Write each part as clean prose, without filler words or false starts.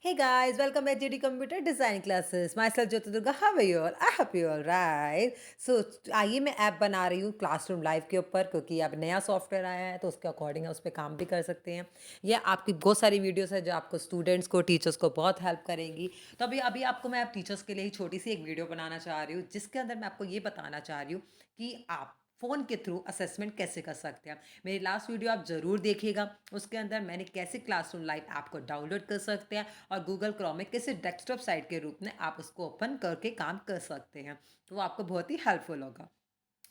Hey guys, welcome back to the Computer Design Classes. Myself Jyoti Durga. How are you all? I hope you all right. So आइए मैं app बना रही हूँ classroom live के ऊपर, क्योंकि अब नया सॉफ्टवेयर आया है तो उसके अकॉर्डिंग है, उस पर काम भी कर सकते हैं। ये आपकी बहुत सारी वीडियोस है जो आपको स्टूडेंट्स को, टीचर्स को बहुत हेल्प करेंगी। तो अभी अभी आपको मैं टीचर्स के लिए ही छोटी सी एक वीडियो बनाना चाह रही हूँ, जिसके अंदर मैं आपको ये बताना चाह रही हूँ कि आप फ़ोन के थ्रू असेसमेंट कैसे कर सकते हैं। मेरी लास्ट वीडियो आप ज़रूर देखिएगा। उसके अंदर मैंने कैसे क्लासरूम लाइव ऐप को डाउनलोड कर सकते हैं और गूगल क्रोम में कैसे डेस्कटॉप साइट के रूप में आप उसको ओपन करके काम कर सकते हैं। तो वो आपको बहुत ही हेल्पफुल होगा।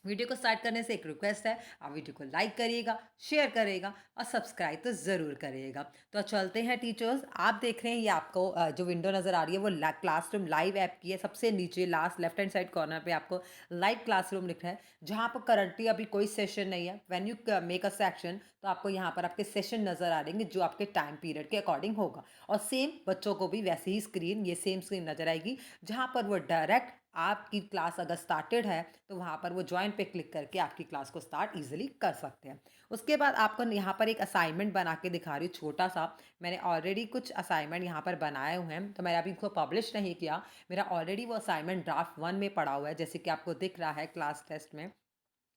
वीडियो को स्टार्ट करने से एक रिक्वेस्ट है, आप वीडियो को लाइक करिएगा, शेयर करिएगा और सब्सक्राइब तो ज़रूर करिएगा। तो चलते हैं टीचर्स। आप देख रहे हैं ये आपको जो विंडो नज़र आ रही है वो क्लासरूम लाइव ऐप की है। सबसे नीचे last left hand side corner पे आपको लाइव क्लासरूम लिखा है, जहाँ पर करंटली अभी कोई सेशन नहीं है। When you make a section तो आपको यहाँ पर आपके सेशन नज़र आ रहेंगे जो आपके टाइम पीरियड के अकॉर्डिंग होगा। और सेम बच्चों को भी वैसे ही स्क्रीन, ये सेम स्क्रीन नज़र आएगी, जहाँ पर वो डायरेक्ट आपकी क्लास अगर स्टार्टेड है तो वहाँ पर वो ज्वाइन पे क्लिक करके आपकी क्लास को स्टार्ट इजीली कर सकते हैं। उसके बाद आपको यहाँ पर एक असाइनमेंट बना के दिखा रही हूँ छोटा सा। मैंने ऑलरेडी कुछ असाइनमेंट यहाँ पर बनाए हुए हैं, तो मैंने अभी इनको पब्लिश नहीं किया। मेरा ऑलरेडी वो असाइनमेंट ड्राफ्ट 1 में पड़ा हुआ है, जैसे कि आपको दिख रहा है क्लास टेस्ट में।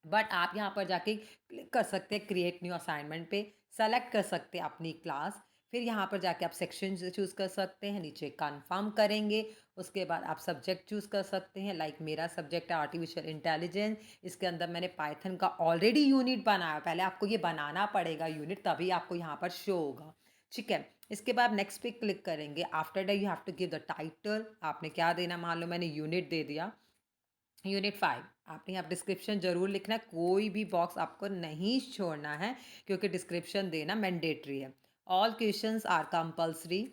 बट आप यहाँ पर जाके क्लिक कर सकते हैं क्रिएट न्यू असाइनमेंट पे, सेलेक्ट कर सकते हैं अपनी क्लास। फिर यहाँ पर जाके आप सेक्शन चूज़ कर सकते हैं, नीचे कंफर्म करेंगे। उसके बाद आप सब्जेक्ट चूज़ कर सकते हैं, लाइक मेरा सब्जेक्ट है आर्टिफिशियल इंटेलिजेंस। इसके अंदर मैंने पाइथन का ऑलरेडी यूनिट बनाया। पहले आपको ये बनाना पड़ेगा यूनिट, तभी आपको यहाँ पर शो होगा। ठीक है। इसके बाद नेक्स्ट पे क्लिक करेंगे। After that you have to give the title. आपने क्या देना, मान लो मैंने यूनिट दे दिया यूनिट 5। आपने यहाँ डिस्क्रिप्शन ज़रूर लिखना है, कोई भी बॉक्स आपको नहीं छोड़ना है, क्योंकि डिस्क्रिप्शन देना मैंडेटरी है। All questions are compulsory.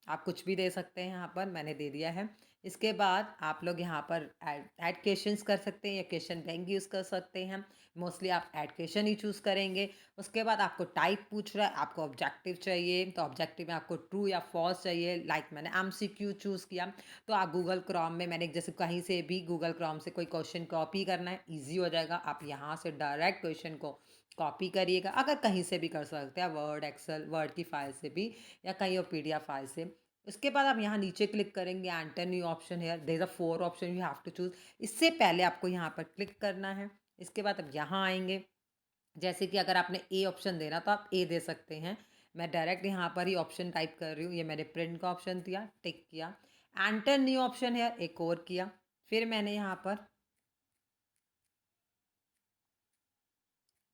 आप कुछ भी दे सकते हैं, यहाँ पर मैंने दे दिया है। इसके बाद आप लोग यहाँ पर ऐड क्वेश्चंस कर सकते हैं या क्वेश्चन बैंक यूज़ कर सकते हैं। मोस्टली आप ऐड क्वेश्चन ही चूज़ करेंगे। उसके बाद आपको टाइप पूछ रहा है, आपको ऑब्जेक्टिव चाहिए तो ऑब्जेक्टिव में आपको ट्रू या फॉल्स चाहिए। लाइक मैंने एमसीक्यू चूज़ किया, तो आप गूगल क्रोम में मैंने जैसे कहीं से भी गूगल क्रोम से कोई क्वेश्चन कॉपी करना है, ईजी हो जाएगा। आप यहाँ से डायरेक्ट क्वेश्चन को कॉपी करिएगा। अगर कहीं से भी कर सकते हैं, वर्ड, एक्सेल, वर्ड की फाइल से भी या कहीं और पीडीएफ फाइल से। उसके बाद आप यहाँ नीचे क्लिक करेंगे, एंटर न्यू ऑप्शन है, there are 4 option you have to choose. इससे पहले आपको यहाँ पर क्लिक करना है। इसके बाद अब यहाँ आएंगे, जैसे कि अगर आपने ए ऑप्शन देना तो आप ए दे सकते हैं। मैं डायरेक्ट यहाँ पर ही ऑप्शन टाइप कर रही हूँ। ये मैंने प्रिंट का ऑप्शन दिया, टिक किया। एंटर न्यू ऑप्शन है, एक और किया। फिर मैंने यहाँ पर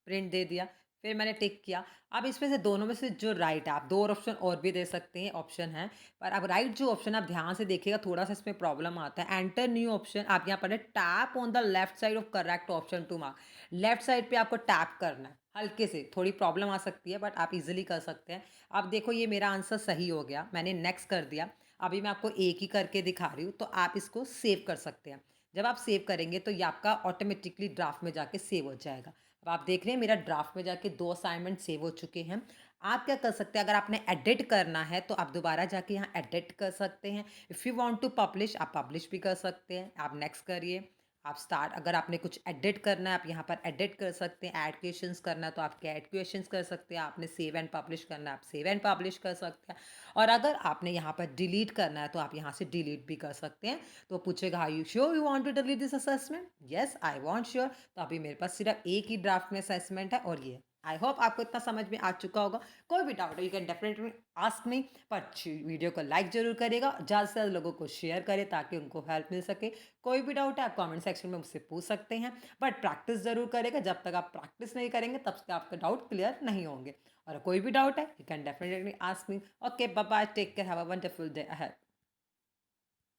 प्रिंट दे दिया। फिर मैंने टिक किया। अब इसमें से दोनों में से जो राइट है, आप 2 और ऑप्शन और भी दे सकते हैं, ऑप्शन है। पर अब राइट जो ऑप्शन आप ध्यान से देखिएगा, थोड़ा-सा इसमें प्रॉब्लम आता है। एंटर न्यू ऑप्शन आप यहाँ पर tap on the left side of correct option to mark. Left side पे आपको टैप करना है। हल्के से थोड़ी प्रॉब्लम आ सकती है, बट आप ईज़िली कर सकते हैं। अब देखो ये मेरा आंसर सही हो गया। मैंने नेक्स्ट कर दिया। अभी मैं आपको एक ही करके दिखा रही हूँ, तो आप इसको सेव कर सकते हैं। जब आप सेव करेंगे तो ये आपका ऑटोमेटिकली ड्राफ्ट में जाके सेव हो जाएगा। अब आप देख रहे हैं मेरा ड्राफ्ट में जाके 2 असाइनमेंट सेव हो चुके हैं। आप क्या कर सकते हैं, अगर आपने एडिट करना है तो आप दोबारा जाके यहाँ एडिट कर सकते हैं। If you want to publish, आप पब्लिश भी कर सकते हैं। आप नेक्स्ट करिए, आप स्टार्ट। अगर आपने कुछ एडिट करना है आप यहाँ पर एडिट कर सकते हैं। ऐड क्वेश्चंस करना है तो आप ऐड क्वेश्चंस कर सकते हैं। आपने सेव एंड पब्लिश करना है, आप सेव एंड पब्लिश कर सकते हैं। और अगर आपने यहाँ पर डिलीट करना है तो आप यहाँ से डिलीट भी कर सकते हैं। तो पूछेगा, are you sure you want to delete this assessment? Yes, I want sure. तो अभी मेरे पास सिर्फ एक ही ड्राफ्ट में असेसमेंट है, और ये आई होप आपको इतना समझ में आ चुका होगा। कोई भी डाउट है यू कैन डेफिनेटली आस्क मी। पर वीडियो को लाइक जरूर करेगा, ज़्यादा से ज़्यादा लोगों को शेयर करें ताकि उनको हेल्प मिल सके। कोई भी डाउट है आप कमेंट सेक्शन में मुझसे पूछ सकते हैं, बट प्रैक्टिस ज़रूर करेगा। जब तक आप प्रैक्टिस नहीं करेंगे तब तक आपके डाउट क्लियर नहीं होंगे। और कोई भी डाउट है you can definitely ask me. Okay, bye bye, take care, have a wonderful day ahead.